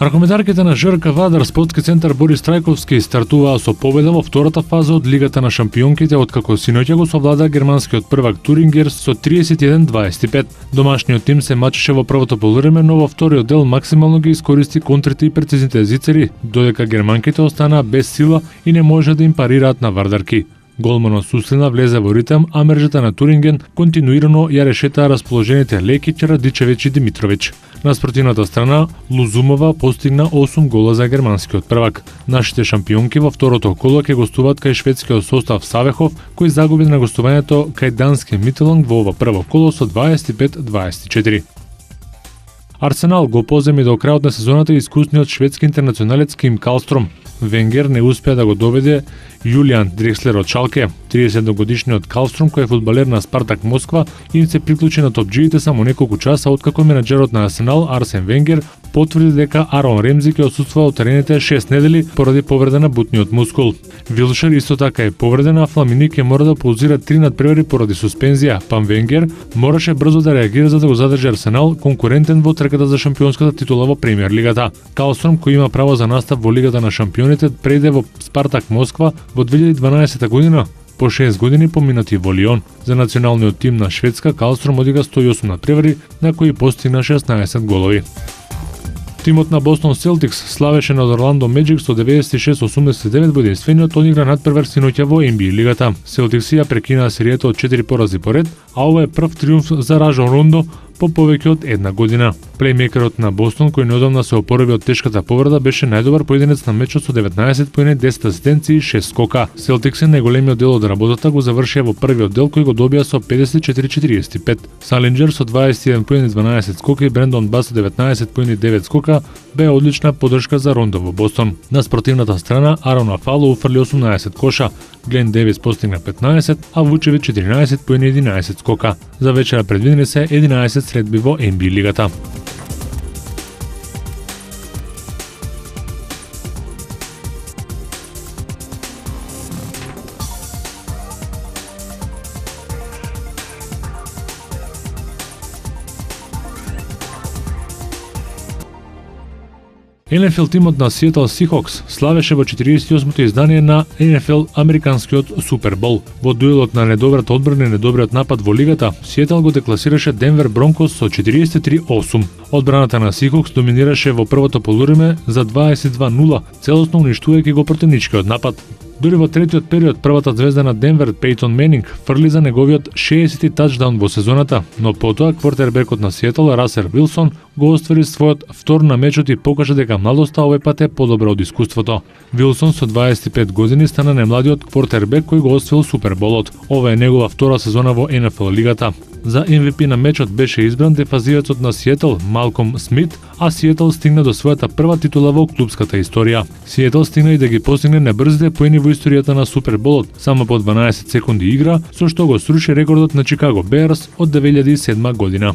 Ракометарките на ЖРК Вадар спортски центар Борис Трајковски стартуваа со победа во втората фаза од Лигата на шампионките, откако синоќа го совлада германскиот prvак Турингер со 31-25. Домашниот тим се мачеше во првото полувреме, но во вториот дел максимално ги искористи контрите и прецизните зицери, додека германките останаа без сила и не може да им парираат на вардарки. Голманот Суслина влезе во ритм, а мрежата на Туринген континуирано ја решетаа расположените Лекич, Радичевич и Димитрович. На спротивната страна, Лузумова постигна 8 гола за германскиот prvак. Нашите шампионки во второто коло ќе гостуваат кај шведскиот состав Савехов, кој загуби на гостувањето кај дански Мителонг во ова прво коло со 25-24. Арсенал го поземи до крајот на сезоната искусниот шведски интернационалец Ким Калстром. Венгер не успеа да го доведе Јулијан Дрекслер од Шалке. 31-годишниот Калстром, кој е фудбалер на Спартак Москва, им се приклучи на топџиите само неколку часа откако менаџерот на Арсенал Арсен Венгер потврди дека Арон Ремзи ќе отсуствува од терените 6 недели поради повреда на бутниот мускул. Вилшер исто така е повреден, а Фламини ќе мора да паузира 3 надпревари поради суспензија. Пам Венгер мораше брзо да реагира за да го задржи Арсенал, конкурентен во трката за шампионската титула во Премиер лигата. Калстром, кој има право за настап во Лигата на шампионите, преде во Спартак Москва во 2012 година, по 6 години поминати во Лион. За националниот тим на Шведска, Калстром одига 108 надпревари, на кои постигна 16 голови. Тимот на Бостон Селтикс славеше над Орландо Меджик со 96-89 во единствениот одигра надпревар синоќа во NBA лигата. Селтикс ја прекинаа серијата од 4 порази поред, а ова е прв триумф за Ражон Рондо по повеќе од една година. Плеймейкерот на Бостон, кој неодамна се опорави од тешката повреда, беше најдобар поединец на мечот со 19 поени, 10 асистенции и 6 скока. Селтикс најголемиот дел од работата го завршија во првиот дел, кој го добија со 54-45. Салинџер со 21 поени, 12 скока и Брендон Бас со 19 поени, 9 скока беа одлична поддршка за Рондо во Бостон. На спротивната страна Арон Афало уфрли 18 коша, Глен Девис постигна 15, а Вучевич 14 поени, 11 скока. За вечера предвидени се 11 средби во NBA лигата. NFL тимот на Сиетл Сихокс славеше во 48-то издание на NFL Американскиот Супербол. Во дуелот на недобрата одбрана и недобриот напад во лигата, Сиетл го декласираше Денвер Бронкос со 43-8. Одбраната на Сихокс доминираше во првото полувреме за 22-0, целосно уништувајќи го противничкиот напад. Дури во третиот период првата звезда на Денвер, Пейтон Менинг, фрли за неговиот 60-ти тачдаун во сезоната, но потоа квартербекот на Сиетл, Расел Вилсон, го оствари својот втор на мечот и покажа дека младоста овој пат е подобра од искуството. Вилсон со 25 години стана најмладиот квартербек кој го освоил Суперболот. Ова е негова втора сезона во NFL лигата. За MVP на мечот беше избран дефазивецот на Сиетл Малком Смит, а Сиетл стигна до својата прва титула во клубската историја. Сиетл стигна и да ги постигне најбрзите поени во историјата на Суперболот, само по 12 секунди игра, со што го сруши рекордот на Чикаго Берс од 2007 година.